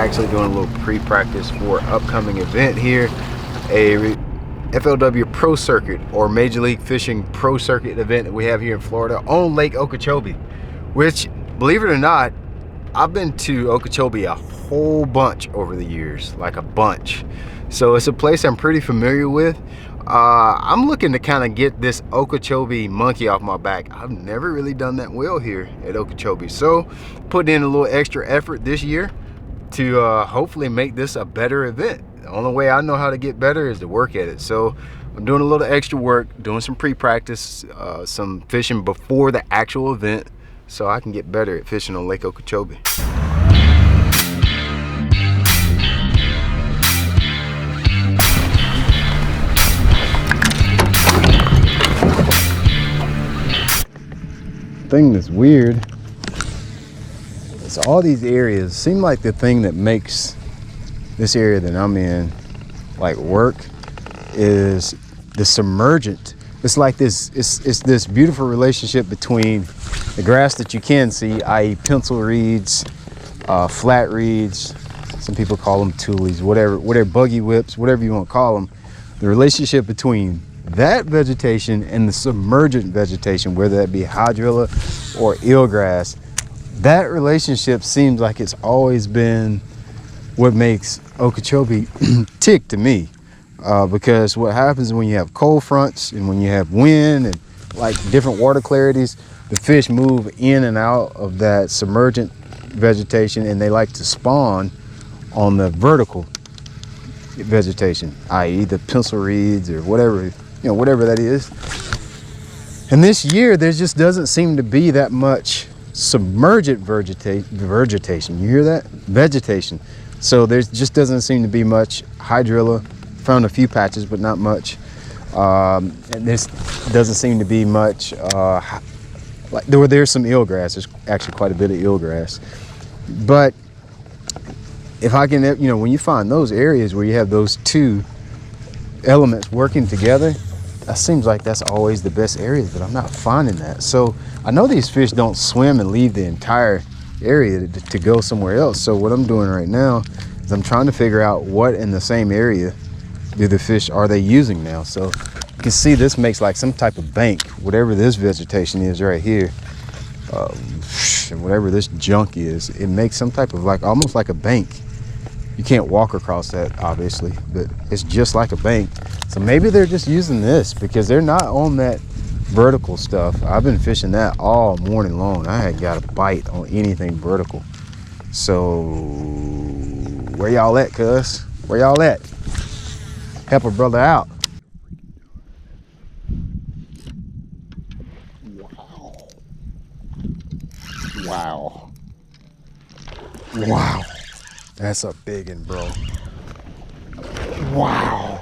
actually doing a little pre-practice for an upcoming event here, a FLW Pro Circuit or Major League Fishing Pro Circuit event that we have here in Florida on Lake Okeechobee, which, believe it or not, I've been to Okeechobee a whole bunch over the years, like a bunch. So it's a place I'm pretty familiar with. I'm looking to kind of get this Okeechobee monkey off my back. I've never really done that well here at Okeechobee. So putting in a little extra effort this year to hopefully make this a better event. The only way I know how to get better is to work at it. So I'm doing a little extra work, doing some pre-practice, some fishing before the actual event, so I can get better at fishing on Lake Okeechobee. The thing that's weird is all these areas seem like the thing that makes this area that I'm in like work is the submergent. It's like this, it's this beautiful relationship between the grass that you can see, i.e. pencil reeds, flat reeds, some people call them tulies, whatever buggy whips, whatever you want to call them. The relationship between that vegetation and the submergent vegetation, whether that be hydrilla or eelgrass, that relationship seems like it's always been what makes Okeechobee tick to me, because what happens when you have cold fronts and when you have wind and like different water clarities, the fish move in and out of that submergent vegetation, and they like to spawn on the vertical vegetation, i.e. the pencil reeds or whatever, whatever that is. And this year there just doesn't seem to be that much submergent vegetation. You hear that? Vegetation. So there just doesn't seem to be much hydrilla. Found a few patches, but not much. And this doesn't seem to be much, like there's some eelgrass. There's actually quite a bit of eelgrass. But if I can, when you find those areas where you have those two elements working together, that seems like that's always the best areas, but I'm not finding that. So I know these fish don't swim and leave the entire area to go somewhere else. So what I'm doing right now is I'm trying to figure out what in the same area are they using now. So you can see this makes like some type of bank, whatever this vegetation is right here, and whatever this junk is, it makes some type of like almost like a bank. You can't walk across that obviously, but it's just like a bank. So maybe they're just using this because they're not on that vertical stuff. I've been fishing that all morning long. I hadn't got a bite on anything vertical. So where y'all at, cuz? Where y'all at? Help a brother out. Wow. Wow. That's a big one, bro. Wow.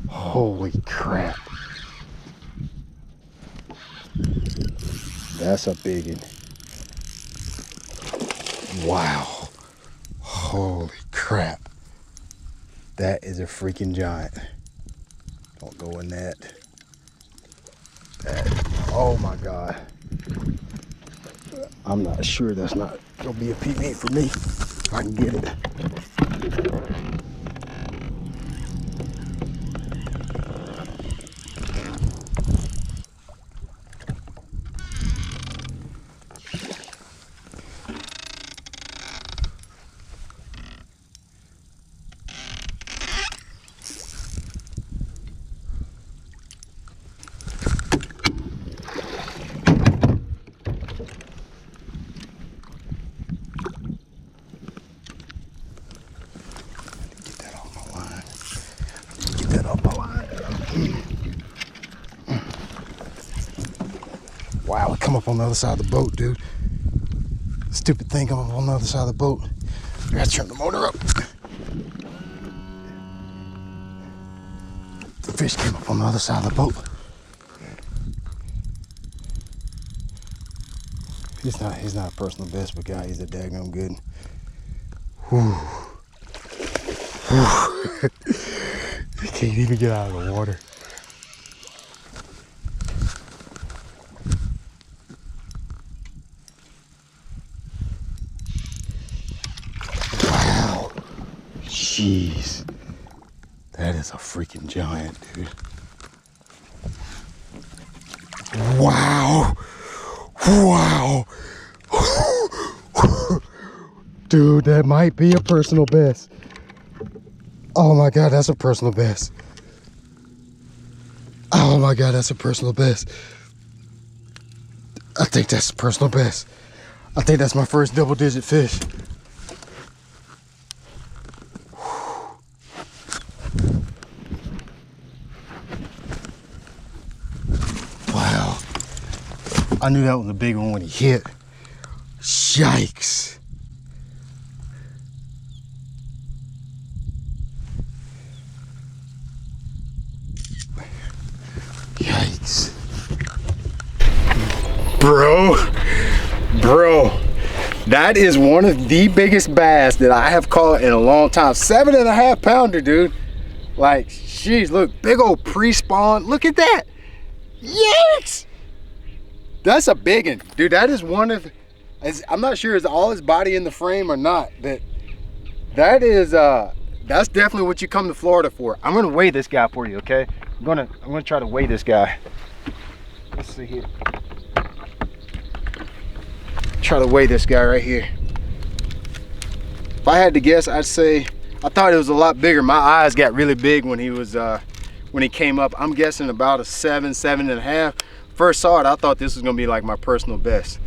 Holy crap. That's a big one. Wow. Holy crap. That is a freaking giant. Don't go in that. Oh my God. I'm not sure that's not gonna be a PB for me. If I can get it. Wow, it come up on the other side of the boat, dude. Stupid thing come up on the other side of the boat. I gotta turn the motor up. The fish came up on the other side of the boat. He's not a personal best, but God, he's a daggone good. Whew. Whew. He can't even get out of the water. Wow. Jeez. That is a freaking giant, dude. Wow. Wow. Dude, that might be a personal best. Oh my God, that's a personal best. Oh my God, that's a personal best. I think that's a personal best. I think that's my first double-digit fish. Wow. I knew that was a big one when he hit. Yikes. Yikes. Bro, that is one of the biggest bass that I have caught in a long time. 7.5 pounder, dude. Like, jeez, look, big old pre-spawn. Look at that. Yikes. That's a big one, dude. That is one of, I'm not sure is all his body in the frame or not, but that is, that's definitely what you come to Florida for. I'm gonna weigh this guy for you, okay? I'm gonna try to weigh this guy. Let's see here. Try to weigh this guy right here. If I had to guess, I'd say, I thought it was a lot bigger. My eyes got really big when he was, when he came up. I'm guessing about a 7.5. First saw it, I thought this was gonna be like my personal best.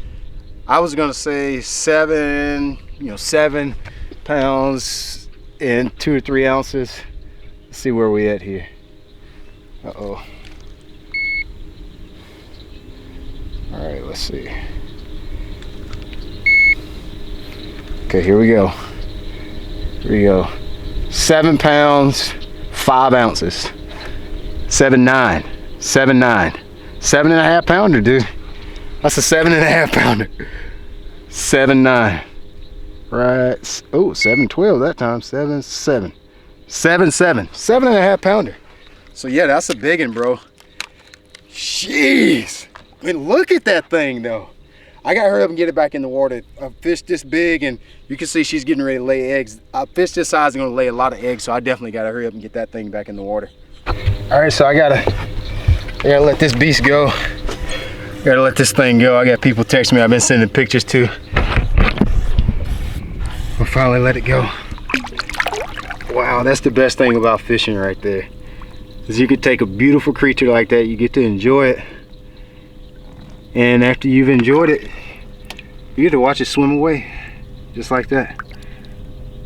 I was gonna say 7 pounds and 2 or 3 ounces. Let's see where we at here. Uh-oh. All right, let's see. Okay, here we go. Here we go. 7 pounds, 5 ounces. 7.9. 7.5 pounder, dude. That's a 7.5 pounder. 7.9. Right. Oh, 7.12 that time. 7.7. 7.7. 7.5 pounder. So yeah, that's a big one, bro. Jeez. I mean, look at that thing though. I gotta hurry up and get it back in the water. A fish this big, and you can see she's getting ready to lay eggs. A fish this size is gonna lay a lot of eggs, so I definitely gotta hurry up and get that thing back in the water. All right, so I gotta let this beast go. Gotta let this thing go. I got people text me I've been sending pictures to. I'll finally let it go. Wow, that's the best thing about fishing right there. Is you can take a beautiful creature like that, you get to enjoy it. And after you've enjoyed it, you get to watch it swim away. Just like that.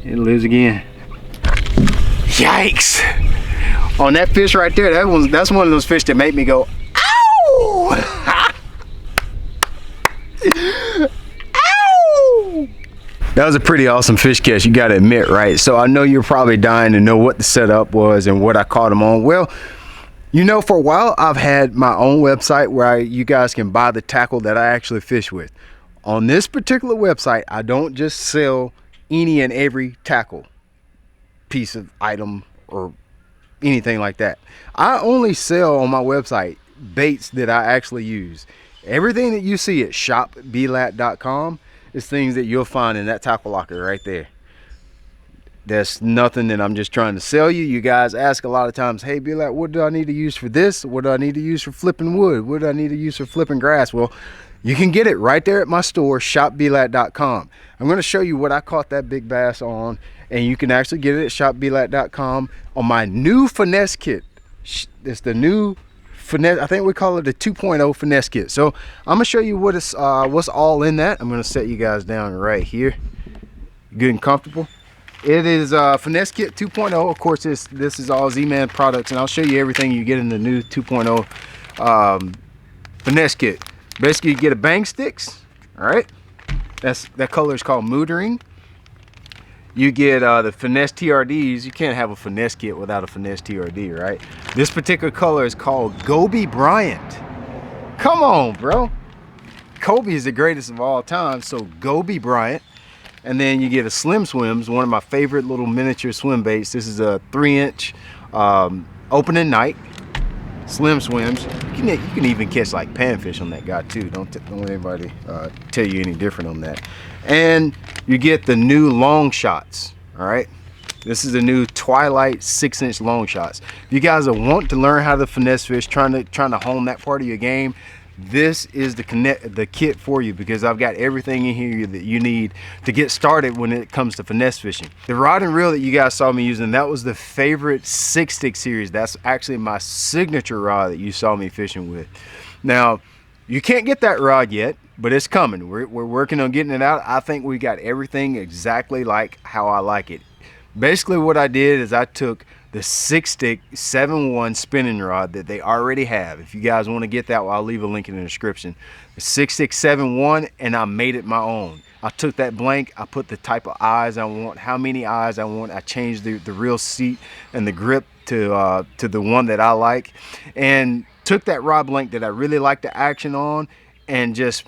It lives again. Yikes! On that fish right there, that's one of those fish that make me go, ow! Ow! That was a pretty awesome fish catch, you gotta admit, right? So I know you're probably dying to know what the setup was and what I caught him on. Well, you know, for a while I've had my own website where you guys can buy the tackle that I actually fish with. On this particular website, I don't just sell any and every tackle piece of item or anything like that. I only sell on my website baits that I actually use. Everything that you see at shopblat.com is things that you'll find in that tackle locker right there. There's nothing that I'm just trying to sell you. You guys ask a lot of times, hey, Blat, what do I need to use for this? What do I need to use for flipping wood? What do I need to use for flipping grass? Well, you can get it right there at my store, shopblat.com. I'm going to show you what I caught that big bass on, and you can actually get it at shopblat.com on my new Finesse Kit. It's the new Finesse, I think we call it the 2.0 Finesse Kit. So I'm going to show you what's all in that. I'm going to set you guys down right here. Good and comfortable. It is Finesse Kit 2.0. Of course, this is all Z-Man products, and I'll show you everything you get in the new 2.0 Finesse Kit. Basically, you get a bang sticks. All right, that color is called mootering. You get the Finesse TRDs. You can't have a Finesse Kit without a Finesse TRD, right? This particular color is called Kobe Bryant. Come on, bro. Kobe is the greatest of all time, so Kobe Bryant. And then you get a Slim Swims, one of my favorite little miniature swim baits. This is a 3-inch open and night Slim Swims. You can even catch like panfish on that guy too. Don't let anybody tell you any different on that. And you get the new long shots. All right, This is the new Twilight 6-inch long shots. If you guys want to learn how to finesse fish, trying to hone that part of your game, this is the kit for you, because I've got everything in here that you need to get started when it comes to finesse fishing. The rod and reel that you guys saw me using, that was the favorite 6-stick series. That's actually my signature rod that you saw me fishing with. Now, you can't get that rod yet, but it's coming. We're working on getting it out. I think we got everything exactly like how I like it. Basically what I did is I took the 6-stick 7-1 spinning rod that they already have. If you guys want to get that, I'll leave a link in the description. The 6-stick 7-1, and I made it my own. I took that blank, I put the type of eyes I want, how many eyes I want. I changed the reel seat and the grip to the one that I like, and took that rod blank that I really like the action on and just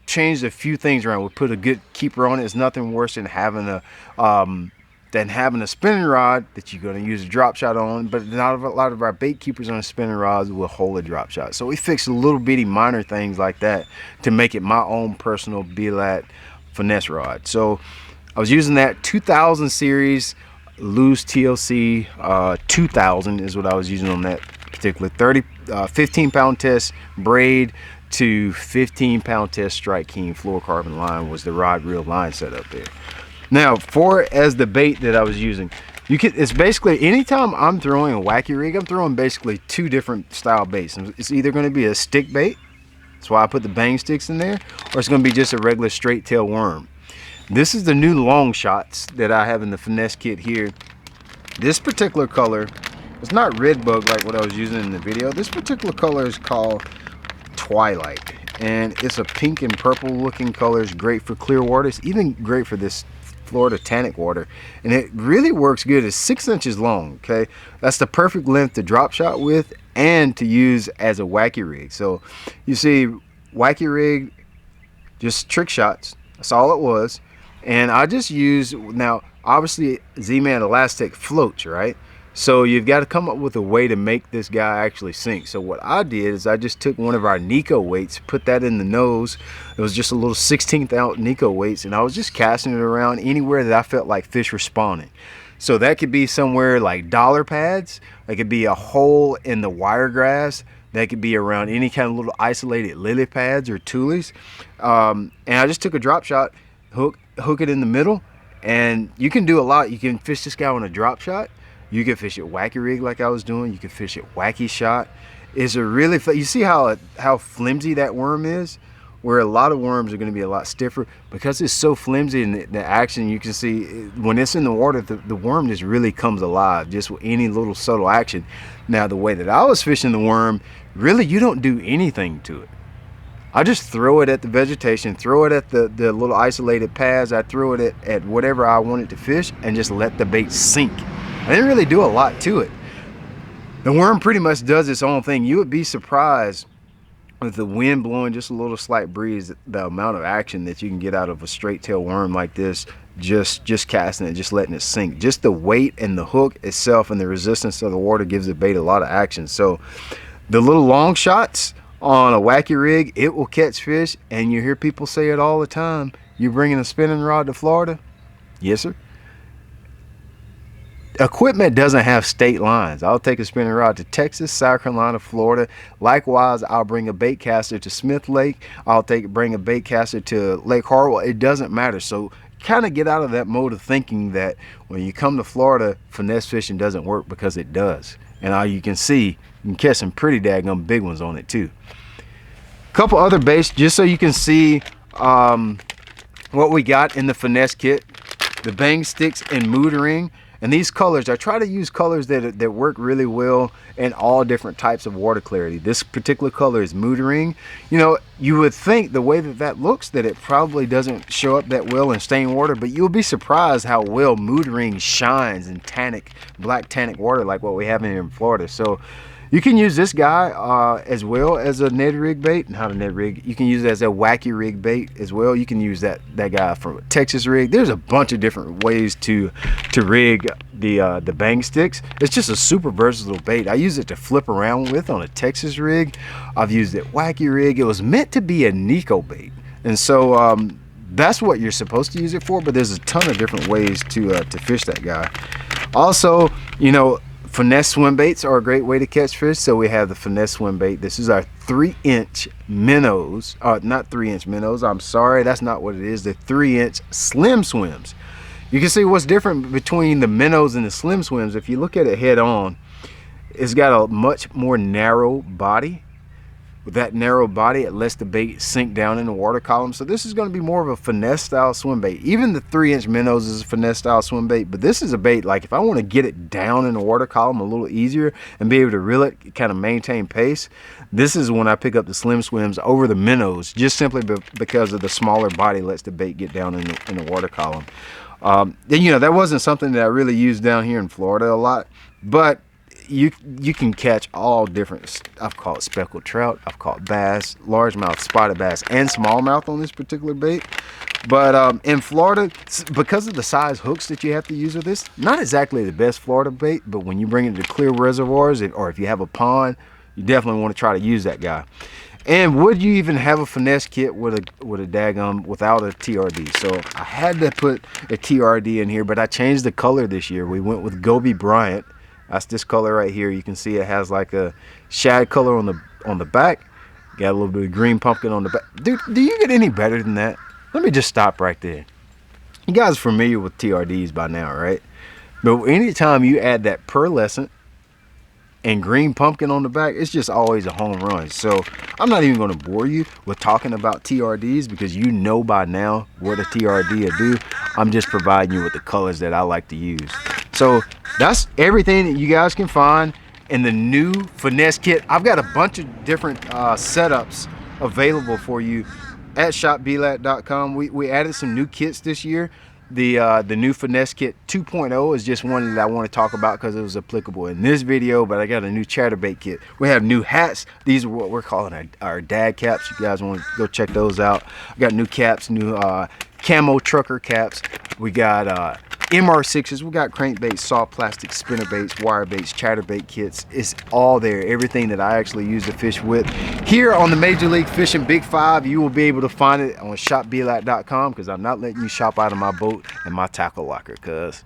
changed a few things around. We put a good keeper on it. It's nothing worse than having a spinning rod that you're going to use a drop shot on, but not a lot of our bait keepers on spinning rods will hold a drop shot. So we fixed little bitty minor things like that to make it my own personal blat finesse rod. So I was using that 2000 series loose TLC 2000 is what I was using on that particular 15 pound test braid to 15 pound test strike king fluorocarbon line was the rod reel line setup there. Now, as the bait that I was using, it's basically anytime I'm throwing a wacky rig, I'm throwing basically two different style baits. It's either going to be a stick bait, that's why I put the bang sticks in there, or it's going to be just a regular straight tail worm. This is the new long shots that I have in the finesse kit here. This particular color, it's not red bug like what I was using in the video. This particular color is called Twilight, and it's a pink and purple looking color. It's great for clear water. It's even great for this Florida tannic water, and it really works good. It's 6 inches long. Okay, that's the perfect length to drop shot with and to use as a wacky rig. So you see, wacky rig, just trick shots, that's all it was. And I just use, now obviously Z-Man Elastic floats, right? So you've got to come up with a way to make this guy actually sink. So what I did is I just took one of our Nico weights, put that in the nose. It was just a little 16th ounce Nico weights, and I was just casting it around anywhere that I felt like fish were spawning. So that could be somewhere like dollar pads. It could be a hole in the wiregrass. That could be around any kind of little isolated lily pads or tulies. And I just took a drop shot, hook it in the middle, and you can do a lot. You can fish this guy on a drop shot. You can fish it wacky rig like I was doing. You can fish it wacky shot. It's a really, you see how flimsy that worm is? Where a lot of worms are going to be a lot stiffer because it's so flimsy, and the action, you can see when it's in the water, the worm just really comes alive just with any little subtle action. Now the way that I was fishing the worm, really you don't do anything to it. I just throw it at the vegetation, throw it at the little isolated pads. I throw it at whatever I wanted to fish and just let the bait sink. I didn't really do a lot to it. The worm pretty much does its own thing. You would be surprised with the wind blowing, just a little slight breeze, the amount of action that you can get out of a straight tail worm like this, just casting it, just letting it sink. Just the weight and the hook itself and the resistance of the water gives the bait a lot of action. So the little long shots on a wacky rig, it will catch fish. And you hear people say it all the time, you bringing a spinning rod to Florida? Yes, sir. Equipment doesn't have state lines. I'll take a spinning rod to Texas, South Carolina, Florida. Likewise, I'll bring a bait caster to Smith Lake. Bring a bait caster to Lake Hartwell. It doesn't matter. So kind of get out of that mode of thinking that when you come to Florida, finesse fishing doesn't work, because it does. And you can see, you can catch some pretty daggum big ones on it too. A couple other baits just so you can see what we got in the finesse kit. The bang sticks and mootering. And these colors, I try to use colors that work really well in all different types of water clarity. This particular color is mootering. You know, you would think the way that looks that it probably doesn't show up that well in stained water, but you'll be surprised how well mootering shines in black tannic water like what we have in Florida. So you can use this guy as well as a Ned rig bait. Not a Ned rig. You can use it as a wacky rig bait as well. You can use that guy from a Texas rig. There's a bunch of different ways to rig the bang sticks. It's just a super versatile bait. I use it to flip around with on a Texas rig. I've used it wacky rig. It was meant to be a Nico bait, and so that's what you're supposed to use it for. But there's a ton of different ways to fish that guy. Also, you know, finesse swim baits are a great way to catch fish. So we have the finesse swim bait. This is our 3-inch minnows. Not 3-inch minnows, I'm sorry, that's not what it is. The 3-inch slim swims. You can see what's different between the minnows and the slim swims. If you look at it head on, it's got a much more narrow body. With that narrow body, it lets the bait sink down in the water column. So this is going to be more of a finesse style swim bait. Even the 3-inch minnows is a finesse style swim bait, but this is a bait like if I want to get it down in the water column a little easier and be able to reel it, kind of maintain pace, this is when I pick up the slim swims over the minnows, just simply because of the smaller body lets the bait get down in the water column. And you know, that wasn't something that I really used down here in Florida a lot, but you can catch all different. I've caught speckled trout, I've caught bass, largemouth, spotted bass, and smallmouth on this particular bait. But in Florida, because of the size hooks that you have to use with this, not exactly the best Florida bait, but when you bring it to clear reservoirs, or if you have a pond, you definitely want to try to use that guy. And would you even have a finesse kit with a daggum without a TRD? So I had to put a TRD in here, but I changed the color this year. We went with Gobi Bryant. That's this color right here. You can see it has like a shad color on the back. Got a little bit of green pumpkin on the back. Dude, do you get any better than that? Let me just stop right there. You guys are familiar with TRDs by now, right? But anytime you add that pearlescent and green pumpkin on the back, it's just always a home run. So I'm not even going to bore you with talking about TRDs because you know by now what a TRD will do. I'm just providing you with the colors that I like to use. So that's everything that you guys can find in the new finesse kit. I've got a bunch of different setups available for you at shopblat.com. We added some new kits this year. The new finesse kit 2.0 is just one that I want to talk about because it was applicable in this video, but I got a new chatterbait kit. We have new hats. These are what we're calling our dad caps. You guys want to go check those out. I got new caps, new camo trucker caps. We got MR6s, we got crankbaits, soft plastic, spinner baits, wire baits, chatterbait kits. It's all there, everything that I actually use to fish with. Here on the Major League Fishing Big Five, you will be able to find it on shopblat.com because I'm not letting you shop out of my boat and my tackle locker, cuz.